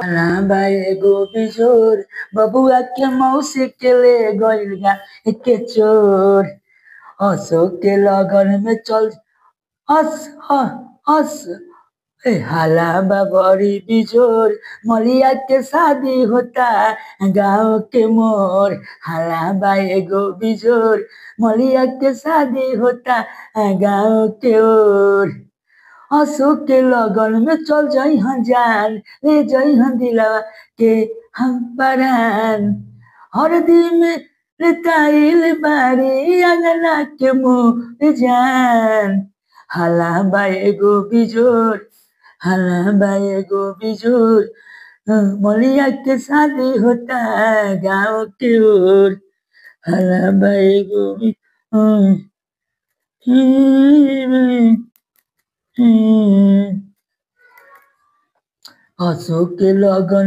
भाई एगो बिजोर बबुआ के मौसी के ले गइल के चोर हंसो के लगन में चल हंस हंस हाला बाबरी बिजोर मलिया के शादी होता गाँव के मोर हाला एगो बिजोर मलिया के शादी होता गाँव के ओर हंसो के लगन में चल जाई हन जान ले जाई हन दिलवा के हम परान हरदी में लेताइल बारी अंगना के मुँह जान हाला एगो बिजोर हाला एगो बिजोर मलिया के शादी होता गाँव के ओर हाला एगो हंसो के लगन